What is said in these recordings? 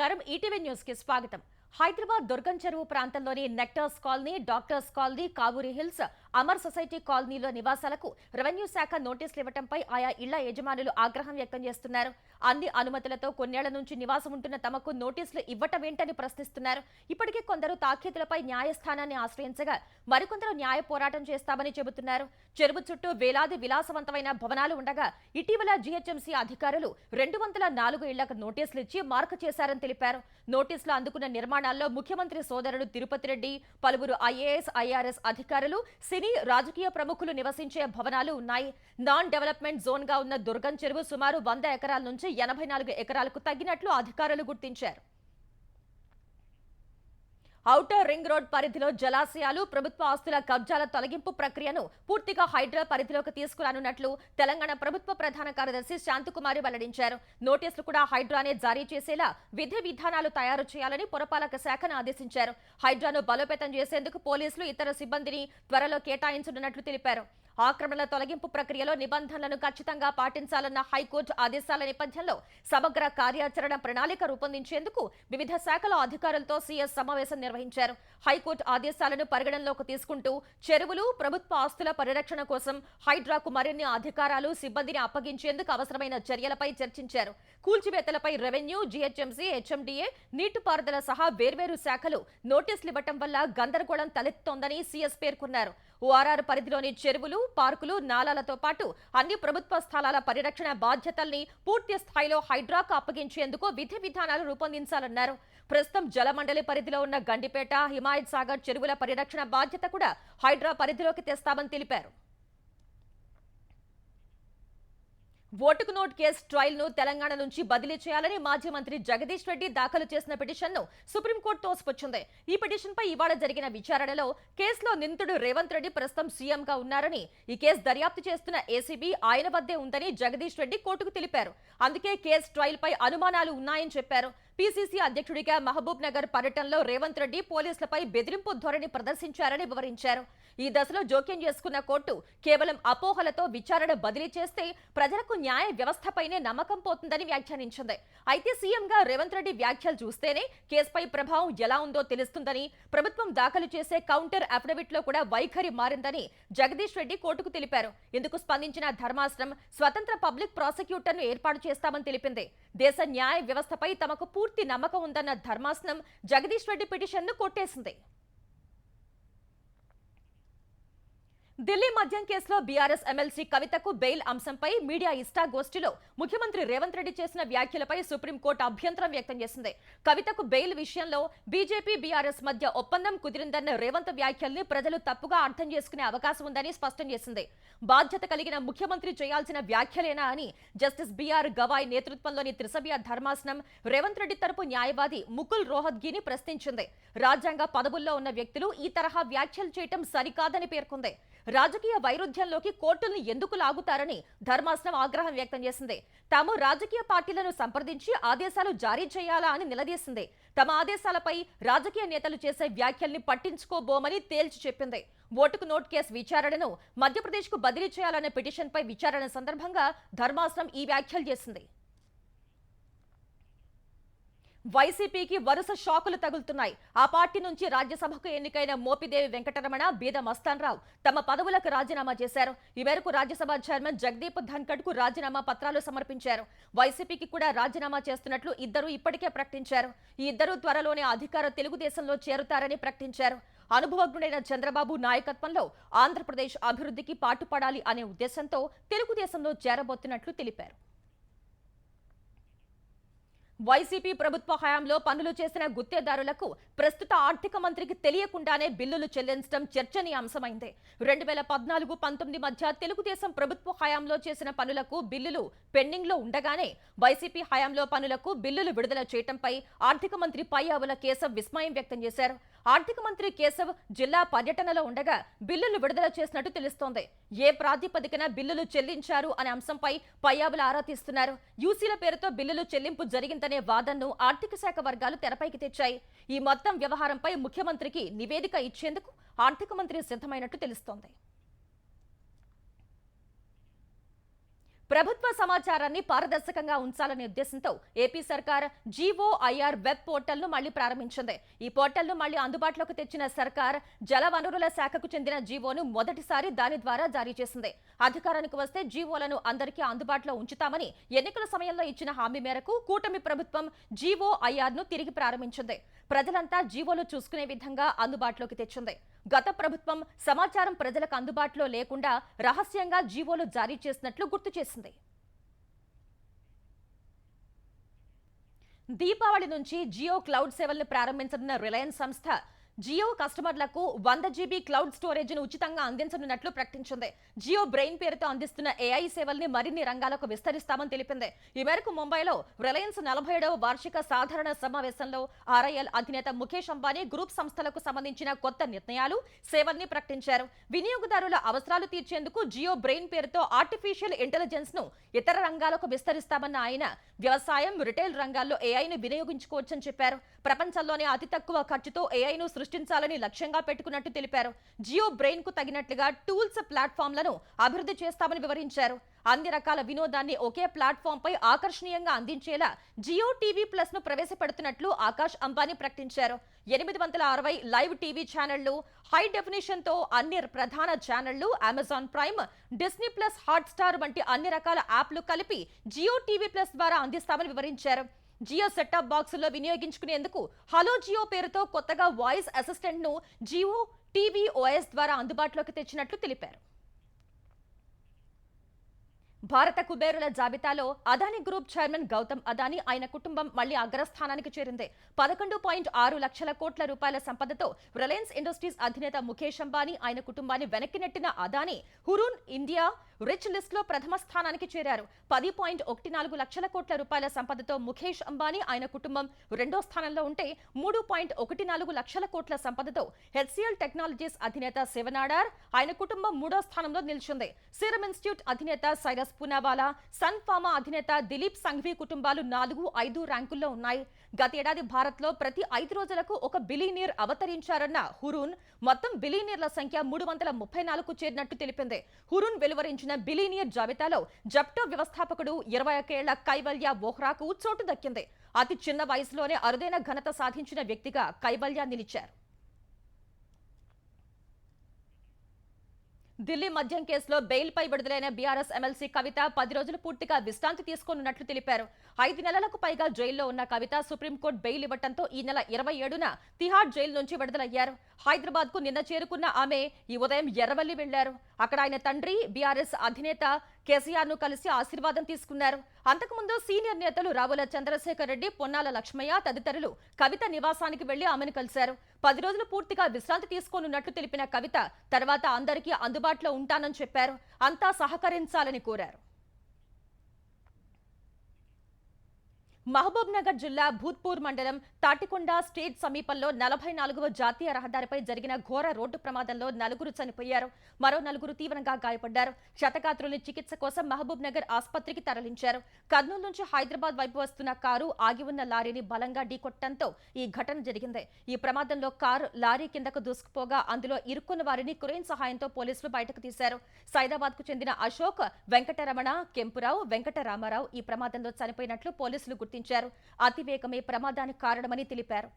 నమస్కారం ETV news కి స్వాగతం. హైదరాబాద్ దుర్గం చెరువు ప్రాంతంలోని nectars colony, doctors colony, Kavuri hills, Amar society కాలనీలో నివాసాలకు రెవెన్యూ శాఖ నోటీసులు ఇవ్వడంపై ఆయా ఇళ్ల యజమానులు ఆగ్రహం వ్యక్తం చేస్తున్నారు. అన్ని అనుమతులతో కొన్నేళ్ల నుంచి నివాసం ఉంటున్న తమకు నోటీసులు ఇవ్వటమేంటని ప్రశ్నిస్తున్నారు. ఇప్పటికే కొందరు తాఖీదులపై న్యాయస్థానాన్ని ఆశ్రయించగా మరికొందరు న్యాయ పోరాటం చేస్తామని చెబుతున్నారు. చెరువు చుట్టూ వేలాది విలాసవంతమైన భవనాలు ఉండగా ఇటీవల జీహెచ్ఎంసీ అధికారులు 204 ఇళ్లకు నోటీసులు ఇచ్చి మార్కు చేశారని తెలిపారు. నోటీసులు అందుకున్న నిర్మాణాల్లో ముఖ్యమంత్రి సోదరుడు తిరుపతి రెడ్డి, పలువురు ఐఏఎస్, ఐఆర్ఎస్ అధికారులు, సినీ రాజకీయ ప్రముఖులు నివసించే భవనాలు ఉన్నాయి. నాన్ డెవలప్మెంట్ జోన్ గా ఉన్న దుర్గం చెరువు సుమారు 100 ఎకరాల నుంచి 84 ఎకరాలకు తగ్గినట్లు అధికారులు గుర్తించారు. ఔటర్ రింగ్ రోడ్ పరిధిలో జలాశయాలు, ప్రభుత్వ ఆస్తుల కబ్జాల తొలగింపు ప్రక్రియను పూర్తిగా హైడ్రా పరిధిలోకి తీసుకురానున్నట్లు తెలంగాణ ప్రభుత్వ ప్రధాన కార్యదర్శి శాంతకుమారి వెల్లడించారు. నోటీసులు కూడా హైడ్రానే జారీ చేసేలా విధి విధానాలు తయారు చేయాలని పురపాలక శాఖను ఆదేశించారు. హైడ్రాను బలోపేతం చేసేందుకు పోలీసులు, ఇతర సిబ్బందిని త్వరలో కేటాయించనున్నట్లు తెలిపారు. ఆక్రమణల తొలగింపు ప్రక్రియలో నిబంధనలను ఖచ్చితంగా పాటించాలన్న హైకోర్టు ఆదేశాల నేపథ్యంలో సమగ్ర కార్యాచరణ ప్రణాళిక రూపొందించేందుకు వివిధ శాఖల అధికారులతో సీఎస్ సమావేశం నిర్వహించారు. హైకోర్టు ఆదేశాలను పరిగణనలోకి తీసుకుంటూ చెరువులు, ప్రభుత్వ ఆస్తుల పరిరక్షణ కోసం హైడ్రాకు మరిన్ని అధికారాలు, సిబ్బందిని అప్పగించేందుకు అవసరమైన చర్యలపై చర్చించారు. కూల్చివేతలపై రెవెన్యూ, జీహెచ్ఎంసీ, హెచ్ఎండిఏ, నీటిపారుదల సహా వేర్వేరు శాఖలు నోటీసులు ఇవ్వటం వల్ల గందరగోళం తలెత్తుతోందని సీఎస్ పేర్కొన్నారు. ఓఆర్ఆర్ పరిధిలోని చెరువులు, పార్కులు, నాలాలతో పాటు అన్ని ప్రభుత్వ స్థలాల పరిరక్షణ బాధ్యతల్ని పూర్తి స్థాయిలో హైడ్రాకు అప్పగించేందుకు విధి విధానాలు రూపొందించాలన్నారు. ప్రస్తుతం జలమండలి పరిధిలో ఉన్న గండిపేట, హిమాయత్ సాగర్ చెరువుల పరిరక్షణ బాధ్యత కూడా హైడ్రా పరిధిలోకి తెస్తామని తెలిపారు. ఓటుకు నోట్ కేసు ట్రయల్ ను తెలంగాణ నుంచి బదిలీ చేయాలని మాజీ మంత్రి జగదీష్ రెడ్డి దాఖలు చేసిన పిటిషన్ను సుప్రీంకోర్టు తోసిపుచ్చింది. ఈ పిటిషన్ పై ఇవాళ జరిగిన విచారణలో కేసులో నిందితుడు రేవంత్ రెడ్డి ప్రస్తుతం సీఎంగా ఉన్నారని, ఈ కేసు దర్యాప్తు చేస్తున్న ఏసీబీ ఆయన వద్దే ఉందని జగదీష్ రెడ్డి కోర్టుకు తెలిపారు. అందుకే కేసు ట్రయల్ పై అనుమానాలు ఉన్నాయని చెప్పారు. పీసీసీ అధ్యక్షుడిగా మహబూబ్ నగర్ పర్యటనలో రేవంత్ రెడ్డి పోలీసులపై బెదిరింపు ధోరణి ప్రదర్శించారని వివరించారు. ఈ దశలో జోక్యం చేసుకున్న కోర్టు కేవలం అపోహలతో విచారణ బదిలీ చేస్తే ప్రజలకు న్యాయ వ్యవస్థపైనే నమ్మకం పోతుందని వ్యాఖ్యానించింది. అయితే సీఎంగా రేవంత్ రెడ్డి వ్యాఖ్యలు చూస్తేనే కేసుపై ప్రభావం ఎలా ఉందో తెలుస్తుందని, ప్రభుత్వం దాఖలు చేసే కౌంటర్ అఫిడవిట్ లో కూడా వైఖరి మారిందని జగదీష్ రెడ్డి కోర్టుకు తెలిపారు. ఇందుకు స్పందించిన ధర్మాసనం స్వతంత్ర పబ్లిక్ ప్రాసిక్యూటర్ ను ఏర్పాటు చేస్తామని తెలిపింది. దేశ న్యాయ వ్యవస్థపై తమకు పూర్తి నమ్మకం ఉందన్న ధర్మాసనం జగదీష్ రెడ్డి పిటిషన్ ను కొట్టేసింది. ఢిల్లీ మద్యం కేసులో బీఆర్ఎస్ ఎమ్మెల్సీ కవితకు బెయిల్ అంశంపై మీడియా ఇష్టాగోష్ఠిలో ముఖ్యమంత్రి రేవంత్ రెడ్డి చేసిన వ్యాఖ్యలపై సుప్రీంకోర్టు అభ్యంతరం వ్యక్తం చేసింది. కవితకు బెయిల్ విషయంలో బీజేపీ, బీఆర్ఎస్ మధ్య ఒప్పందం కుదిరిందన్న రేవంత్ వ్యాఖ్యల్ని ప్రజలు తప్పుగా అర్థం చేసుకునే అవకాశం ఉందని స్పష్టం చేసింది. బాధ్యత కలిగిన ముఖ్యమంత్రి చేయాల్సిన వ్యాఖ్యలేనా అని జస్టిస్ బీఆర్ గవాయ్ నేతృత్వంలోని త్రిసభ్య ధర్మాసనం రేవంత్ రెడ్డి తరపు న్యాయవాది ముకుల్ రోహత్గీని ప్రశ్నించింది. రాజ్యాంగ పదవుల్లో ఉన్న వ్యక్తులు ఈ తరహా వ్యాఖ్యలు చేయటం సరికాదని పేర్కొంది. రాజకీయ వైరుధ్యంలోకి కోర్టులను ఎందుకు లాగుతారని ధర్మాసనం ఆగ్రహం వ్యక్తం చేసింది. తాము రాజకీయ పార్టీలను సంప్రదించి ఆదేశాలు జారీ చేయాలా అని నిలదీసింది. తమ ఆదేశాలపై రాజకీయ నేతలు చేసే వ్యాఖ్యల్ని పట్టించుకోబోమని తేల్చి చెప్పింది. ఓటుకు నోట్ కేసు విచారణను మధ్యప్రదేశ్ కు బదిలీ చేయాలనే పిటిషన్పై విచారణ సందర్భంగా ధర్మాసనం ఈ వ్యాఖ్యలు చేసింది. వైసీపీకి వరుస షాకులు తగులుతున్నాయి. ఆ పార్టీ నుంచి రాజ్యసభకు ఎన్నికైన మోపిదేవి వెంకటరమణ, బీద మస్తాన్ రావు తమ పదవులకు రాజీనామా చేశారు. ఈ మేరకు రాజ్యసభ చైర్మన్ జగదీప్ ధన్కడ్ కు రాజీనామా పత్రాలు సమర్పించారు. వైసీపీకి కూడా రాజీనామా చేస్తున్నట్లు ఇద్దరు ఇప్పటికే ప్రకటించారు. ఈ ఇద్దరు త్వరలోనే అధికార తెలుగుదేశంలో చేరుతారని ప్రకటించారు. అనుభవజ్ఞుడైన చంద్రబాబు నాయకత్వంలో ఆంధ్రప్రదేశ్ అభివృద్ధికి పాటుపడాలి అనే ఉద్దేశంతో తెలుగుదేశంలో చేరబోతున్నట్లు తెలిపారు. వైసీపీ ప్రభుత్వ హయాంలో పనులు చేసిన గుత్తేదారులకు ప్రస్తుత ఆర్థిక మంత్రికి తెలియకుండానే బిల్లులు చెల్లించడం చర్చనీయాంశమైంది. 2014-19 మధ్య తెలుగుదేశం ప్రభుత్వ హయాంలో చేసిన పనులకు బిల్లులు పెండింగ్ లో ఉండగానే వైసీపీ హయాంలో పనులకు బిల్లులు విడుదల చేయడంపై ఆర్థిక మంత్రి పయ్యావుల కేశవ్ విస్మయం వ్యక్తం చేశారు. ఆర్థిక మంత్రి కేశవ్ జిల్లా పర్యటనలో ఉండగా బిల్లులు విడుదల చేసినట్టు తెలుస్తోంది. ఏ ప్రాతిపదికన బిల్లులు చెల్లించారు అనే అంశంపై పయ్యావుల ఆరా తీస్తున్నారు. యూసీల పేరుతో బిల్లులు చెల్లింపు జరిగిందనే వాదనను ఆర్థిక శాఖ వర్గాలు తెరపైకి తెచ్చాయి. ఈ మొత్తం వ్యవహారంపై ముఖ్యమంత్రికి నివేదిక ఇచ్చేందుకు ఆర్థిక మంత్రి సిద్ధమైనట్టు తెలుస్తోంది. ప్రభుత్వ సమాచారాన్ని పారదర్శకంగా ఉంచాలనే ఉద్దేశంతో ఏపీ సర్కార్ జీఓఐఆర్ వెబ్ పోర్టల్ ను మళ్లీ ప్రారంభించింది. ఈ పోర్టల్ ను మళ్లీ అందుబాటులోకి తెచ్చిన సర్కార్ జల వనరుల శాఖకు చెందిన జీవోను మొదటిసారి దాని ద్వారా జారీ చేసింది. అధికారానికి వస్తే జీవోలను అందరికీ అందుబాటులో ఉంచుతామని ఎన్నికల సమయంలో ఇచ్చిన హామీ మేరకు కూటమి ప్రభుత్వం జీఓఐఆర్ ను తిరిగి ప్రారంభించింది. ప్రజలంతా జీవోలు చూసుకునే విధంగా అందుబాటులోకి తెచ్చింది. గత ప్రభుత్వం సమాచారం ప్రజలకు అందుబాటులో లేకుండా రహస్యంగా జీవోలు జారీ చేసినట్లు గుర్తు చేసింది. దీపావళి నుంచి జియో క్లౌడ్ సేవలను ప్రారంభించనున్న రిలయన్స్ సంస్థ జియో కస్టమర్లకు 100 GB క్లౌడ్ స్టోరేజ్ ను ఉచితంగా అందించనున్నట్లు ప్రకటించింది. జియో బ్రెయిన్ పేరుతో అందిస్తున్న ఏఐ సేవల్ని మరిన్ని రంగాలకు విస్తరిస్తామని తెలిపింది. ఈ మేరకు ముంబైలో రిలయన్స్ 47వ వార్షిక సాధారణ సమావేశంలో ఆర్ఐఎల్ అధినేత ముఖేష్ అంబానీ గ్రూప్ సంస్థలకు సంబంధించిన కొత్త నిర్ణయాలు, సేవల్ని ప్రకటించారు. వినియోగదారుల అవసరాలు తీర్చేందుకు జియో బ్రెయిన్ పేరుతో ఆర్టిఫిషియల్ ఇంటెలిజెన్స్ ను ఇతర రంగాలకు విస్తరిస్తామన్న ఆయన వ్యవసాయం, రిటైల్ రంగాల్లో ఏఐని వినియోగించుకోవచ్చని చెప్పారు. ప్రపంచంలోనే అతి తక్కువ ఖర్చుతో ఏఐను సృష్టించాలని లక్ష్యంగా పెట్టుకున్నట్టు తెలిపారు. జియో బ్రెయిన్ కు తగినట్లుగా టూల్స్, ప్లాట్ఫామ్లను అభివృద్ధి చేస్తామని వివరించారు. అన్ని రకాల వినోదాన్ని ఒకే ప్లాట్ఫామ్ పై ఆకర్షణీయంగా అందించేలా జియో టీవీ ప్లస్ ను ప్రవేశపెడుతున్నట్లు ఆకాష్ అంబానీ ప్రకటించారు. 860 లైవ్ టీవీ ఛానళ్లు, హై డెఫినేషన్ తో అన్ని ప్రధాన ఛానళ్లు, Amazon Prime, Disney plus, Hotstar వంటి అన్ని రకాల యాప్లు కలిపి జియో టీవీ ప్లస్ ద్వారా అందిస్తామని వివరించారు. జియో సెట్టాప్ బాక్సుల్లో వినియోగించుకునేందుకు హలో జియో పేరుతో కొత్తగా వాయిస్ అసిస్టెంట్ ను జియో టీవీ ఓఎస్ ద్వారా అందుబాటులోకి తెచ్చినట్లు తెలిపారు. భారత కుబేరుల జాబితాలో అదానీ గ్రూప్ చైర్మన్ గౌతమ్ అదానీ, ఆయన కుటుంబం మళ్లీ అగ్రస్థానానికి చేరింది. 11.6 లక్షల కోట్ల రూపాయల సంపదతో రిలయన్స్ ఇండస్ట్రీస్ అధినేత ముఖేష్ అంబానీ, ఆయన కుటుంబాన్ని వెనక్కి నెట్టిన Adani Hurun India rich list లో ప్రథమ స్థానానికి చేరారు. 10.14 లక్షల కోట్ల రూపాయల సంపదతో ముఖేష్ అంబానీ, ఆయన కుటుంబం రెండో స్థానంలో ఉంటే 3.14 లక్షల కోట్ల సంపదతో హెచ్సిఎల్ టెక్నాలజీస్ అధినేత శివనాడార్, ఆయన కుటుంబం మూడో స్థానంలో నిలిచింది. సీరం ఇన్స్టిట్యూట్ అధినేత సైరస్ పూనావాలా, సన్ ఫార్మా అధినేత దిలీప్ సంఘవి కుటుంబాలు 4, 5 ర్యాంకుల్లో ఉన్నాయి. గతేడాది భారత్ లో ప్రతి 5 రోజులకు ఒక బిలియనీర్ అవతరించారన్న హురూన్ మొత్తం బిలియనీర్ల సంఖ్య 334కు చేరినట్టు తెలిపింది. హురూన్ వెలువరించిన బిలియనీర్ జాబితాలో జప్టో వ్యవస్థాపకుడు 21 ఏళ్ల కైవల్య వోహ్రాకు చోటు దక్కింది. అతి చిన్న వయసులోనే అరుదైన ఘనత సాధించిన వ్యక్తిగా కైవల్య నిలిచారు. ఢిల్లీ మద్యం కేసులో బెయిల్ పై విడుదలైన బీఆర్ఎస్ ఎమ్మెల్సీ కవిత 10 రోజులు పూర్తిగా విశ్రాంతి తీసుకోనున్నట్లు తెలిపారు. 5 నెలలకు పైగా జైల్లో ఉన్న కవిత సుప్రీంకోర్టు బెయిల్ ఇవ్వడంతో ఈ నెల 27న తిహార్ జైలు నుంచి విడుదలయ్యారు. హైదరాబాద్ కు నిన్న చేరుకున్న ఆమె ఈ ఉదయం ఎర్రవల్లి వెళ్లారు. అక్కడ ఆయన తండ్రి బీఆర్ఎస్ అధినేత కేసీఆర్ ను కలిసి ఆశీర్వాదం తీసుకున్నారు. అంతకుముందు సీనియర్ నేతలు రావుల చంద్రశేఖర్ రెడ్డి, పొన్నాల లక్ష్మయ్య తదితరులు కవిత నివాసానికి వెళ్లి ఆమెను కలిశారు. 10 రోజులు పూర్తిగా విశ్రాంతి తీసుకోనున్నట్లు తెలిపిన కవిత తర్వాత అందరికీ అందుబాటులో ఉంటానని చెప్పారు. అంతా సహకరించాలని కోరారు. మహబూబ్ నగర్ జిల్లా భూత్పూర్ మండలం తాటికొండ స్టేట్ సమీపంలో 44వ జాతీయ రహదారిపై జరిగిన ఘోర రోడ్డు ప్రమాదంలో 4 చనిపోయారు. మరో 4 తీవ్రంగా గాయపడ్డారు. క్షతగాత్రుల్ని చికిత్స కోసం మహబూబ్ నగర్ ఆసుపత్రికి తరలించారు. కర్నూలు నుంచి హైదరాబాద్ వైపు వస్తున్న కారు ఆగి ఉన్న లారీని బలంగా ఢీకొట్టడంతో ఈ ఘటన జరిగింది. ఈ ప్రమాదంలో కారు లారీ కిందకు దూసుకుపోగా అందులో ఇరుక్కున్న వారిని క్రేన్ సహాయంతో పోలీసులు బయటకు తీశారు. సైదాబాద్ కు చెందిన అశోక్, వెంకటరమణ, కెంపురావు, వెంకటరామారావు ఈ ప్రమాదంలో చనిపోయినట్లు పోలీసులు గుర్తించారు. అతివేగమే ప్రమాదానికి కారణమని తెలిపారు.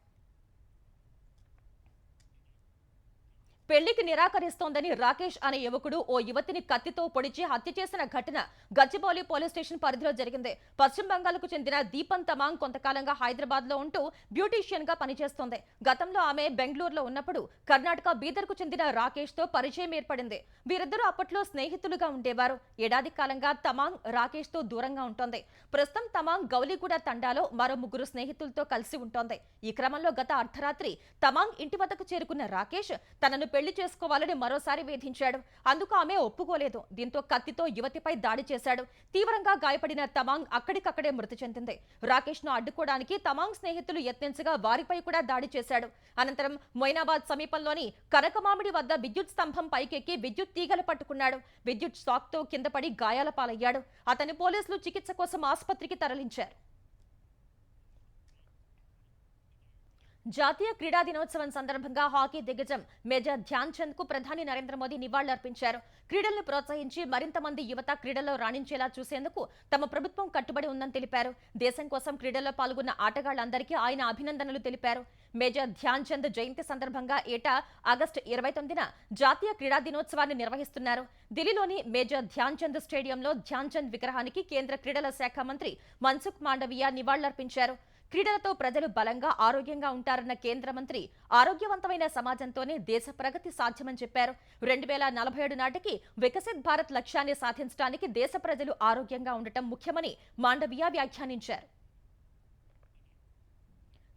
పెళ్లికి నిరాకరిస్తోందని రాకేష్ అనే యువకుడు ఓ యువతిని కత్తితో పొడిచి హత్య చేసిన ఘటన గచ్చిబౌలి పోలీస్ స్టేషన్ పరిధిలో జరిగింది. పశ్చిమ బంగాల్కు చెందిన దీపన్ తమాంగ్ కొంతకాలంగా హైదరాబాద్ లో ఉంటూ బ్యూటీషియన్ గా పనిచేస్తోంది. గతంలో ఆమె బెంగళూరులో ఉన్నప్పుడు కర్ణాటక బీదర్ కు చెందిన రాకేష్ తో పరిచయం ఏర్పడింది. వీరిద్దరూ అప్పట్లో స్నేహితులుగా ఉండేవారు. ఏడాది కాలంగా తమాంగ్ రాకేష్ తో దూరంగా ఉంటోంది. ప్రస్తుతం తమాంగ్ గౌలీగూడ తండాలో మరో 3 స్నేహితులతో కలిసి ఉంటోంది. ఈ క్రమంలో గత అర్ధరాత్రి తమాంగ్ ఇంటి వద్దకు చేరుకున్న రాకేష్ తనను పెళ్లి చేసుకోవాలని మరోసారి వేధించాడు. అందుకు ఆమె ఒప్పుకోలేదు. దీంతో కత్తితో యువతిపై దాడి చేశాడు. తీవ్రంగా గాయపడిన తమాంగ్ అక్కడికక్కడే మృతి చెందింది. రాకేష్ ను అడ్డుకోవడానికి తమాంగ్ స్నేహితులు యత్నించగా వారిపై కూడా దాడి చేశాడు. అనంతరం మొయినాబాద్ సమీపంలోని కనకమామిడి వద్ద విద్యుత్ స్తంభం పైకెక్కి విద్యుత్ తీగలు పట్టుకున్నాడు. విద్యుత్ షాక్ తో కింద పడి గాయాల పాలయ్యాడు. అతని పోలీసులు చికిత్స కోసం ఆసుపత్రికి తరలించారు. జాతీయ క్రీడా దినోత్సవం సందర్భంగా హాకీ దిగ్గజం మేజర్ ధ్యాన్ చంద్ కు ప్రధాని నరేంద్ర మోదీ నివాళులర్పించారు. క్రీడలను ప్రోత్సహించి మరింత మంది యువత క్రీడల్లో రాణించేలా చూసేందుకు తమ ప్రభుత్వం కట్టుబడి ఉందని తెలిపారు. దేశం కోసం క్రీడల్లో పాల్గొన్న ఆటగాళ్లందరికీ ఆయన అభినందనలు తెలిపారు. మేజర్ ధ్యాన్ చంద్ జయంతి సందర్భంగా ఏటా ఆగస్టు 29న జాతీయ క్రీడా దినోత్సవాన్ని నిర్వహిస్తున్నారు. ఢిల్లీలోని మేజర్ ధ్యాన్ చంద్ స్టేడియంలో ధ్యాన్ చంద్ విగ్రహానికి కేంద్ర క్రీడల శాఖ మంత్రి మన్సుఖ్ మాండవీయ నివాళులర్పించారు. క్రీడలతో ప్రజలు బలంగా ఆరోగ్యంగా ఉంటారన్న కేంద్ర మంత్రి ఆరోగ్యవంతమైన సమాజంతోనే దేశ ప్రగతి సాధ్యమని చెప్పారు. 2047 నాటికి వికసిత్ భారత్ లక్ష్యాన్ని సాధించడానికి దేశ ప్రజలు ఆరోగ్యంగా ఉండటం ముఖ్యమని మాండవీయ వ్యాఖ్యానించారు.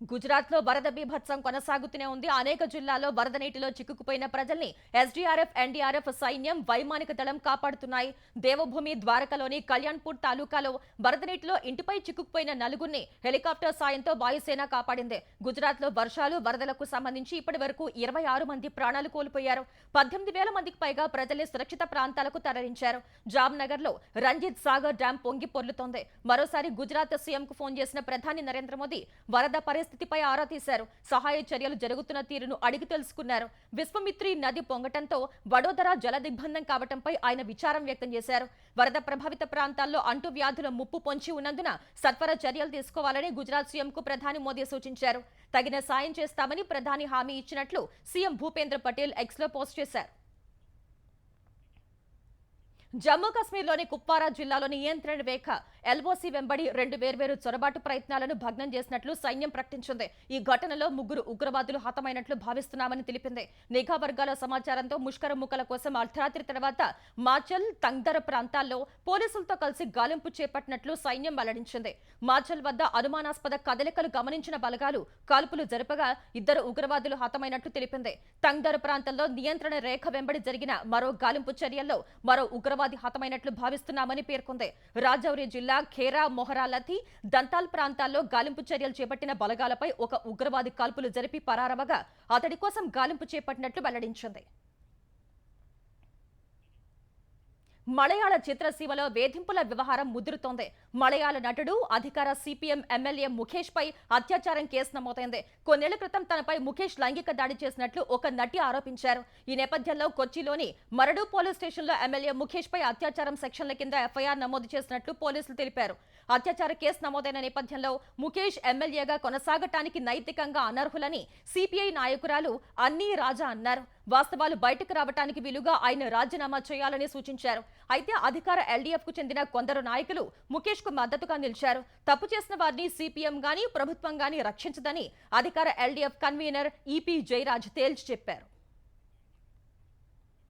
గుజరాత్ లో వరద బీభత్సం కొనసాగుతూనే ఉంది. అనేక జిల్లాల్లో వరద నీటిలో చిక్కుకుపోయిన ప్రజల్ని ఎస్డీఆర్ఎఫ్, ఎన్డీఆర్ఎఫ్, సైన్యం, వైమానిక దళం కాపాడుతున్నాయి. దేవభూమి ద్వారకలోని కళ్యాణ్పూర్ తాలూకాలో వరద నీటిలో ఇంటిపై చిక్కుకుపోయిన నలుగురిని హెలికాప్టర్ సాయంతో వాయుసేన కాపాడింది. గుజరాత్ లో వర్షాలు, వరదలకు సంబంధించి ఇప్పటి వరకు 26 మంది ప్రాణాలు కోల్పోయారు. 18,000 మందికి పైగా ప్రజల్ని సురక్షిత ప్రాంతాలకు తరలించారు. జామ్నగర్ లో రంజిత్ సాగర్ డ్యాం పొంగి పొర్లుతోంది. మరోసారి గుజరాత్ సీఎం కు ఫోన్ చేసిన ప్రధాని నరేంద్ర మోదీ వరద పరిస్థితిపై ఆరా తీశారు. సహాయ చర్యలు జరుగుతున్న తీరును అడిగి తెలుసుకున్నారు. విశ్వమిత్రి నది పొంగటంతో వడోదర జల దిగ్బంధం కావటంపై ఆయన విచారం వ్యక్తం చేశారు. వరద ప్రభావిత ప్రాంతాల్లో అంటువ్యాధుల ముప్పు పొంచి ఉన్నందున సత్వర చర్యలు తీసుకోవాలని గుజరాత్ సీఎంకు ప్రధాని మోదీ సూచించారు. తగిన సాయం చేస్తామని ప్రధాని హామీ ఇచ్చినట్లు సీఎం భూపేంద్ర పటేల్ ఎక్స్లో పోస్ట్ చేశారు. జమ్మూ కాశ్మీర్లోని కుప్వారా జిల్లాలోని నియంత్రణ రేఖ ఎల్ఓసీ వెంబడి 2 వేర్వేరు చొరబాటు ప్రయత్నాలను భగ్నం చేసినట్లు సైన్యం ప్రకటించింది. ఈ ఘటనలో 3 ఉగ్రవాదులు హతమైనట్లు భావిస్తున్నామని తెలిపింది. నిఘా వర్గాల సమాచారంతో ముష్కర ముక్కల కోసం అర్ధరాత్రి తర్వాత మాచల్, తంగ్దర్ ప్రాంతాల్లో పోలీసులతో కలిసి గాలింపు చేపట్టినట్లు సైన్యం వెల్లడించింది. మాచల్ వద్ద అనుమానాస్పద కదలికలు గమనించిన బలగాలు కాల్పులు జరపగా 2 ఉగ్రవాదులు హతమైనట్లు తెలిపింది. తంగ్దర్ ప్రాంతంలో నియంత్రణ రేఖ వెంబడి జరిగిన మరో గాలింపు చర్యల్లో మరో ఉగ్రవాది హతమైనట్లు భావిస్తున్నామని పేర్కొంది. రాజౌరి జిల్లా ఖేరా, మొహరాలతి, దంతాల్ ప్రాంతాల్లో గాలింపు చర్యలు చేపట్టిన బలగాలపై ఒక ఉగ్రవాది కాల్పులు జరిపి పరారవగా అతడి కోసం గాలింపు చేపట్టినట్లు వెల్లడించింది. మలయాళ చిత్రసీమలో వేధింపుల వ్యవహారం ముదురుతోంది. మలయాళ నటుడు, అధికార సిపిఎం ఎమ్మెల్యే ముఖేష్ పై అత్యాచారం కేసు నమోదైంది. కొన్నేళ్ల క్రితం తనపై ముఖేష్ లైంగిక దాడి చేసినట్లు ఒక నటి ఆరోపించారు. ఈ నేపథ్యంలో కొచ్చిలోని మరడు పోలీస్ స్టేషన్లో ఎమ్మెల్యే ముఖేష్ పై అత్యాచారం సెక్షన్ల కింద ఎఫ్ఐఆర్ నమోదు చేసినట్లు పోలీసులు తెలిపారు. అత్యాచార కేసు నమోదైన నేపథ్యంలో ముఖేష్ ఎమ్మెల్యేగా కొనసాగటానికి నైతికంగా అనర్హులని సిపిఐ నాయకురాలు అన్నీ రాజా అన్నారు. వాస్తవాలు బయటకు రావటానికి వీలుగా ఆయన రాజీనామా చేయాలని సూచించారు. అయితే అధికార ఎల్డీఎఫ్ కు చెందిన కొందరు నాయకులు ముఖేష్ కు మద్దతుగా నిలిచారు. తప్పు చేసిన వారిని సిపిఎం గాని ప్రభుత్వం గాని రక్షించదని అధికార ఎల్డీఎఫ్ కన్వీనర్ ఈపీ జయరాజ్ తేల్చి చెప్పారు.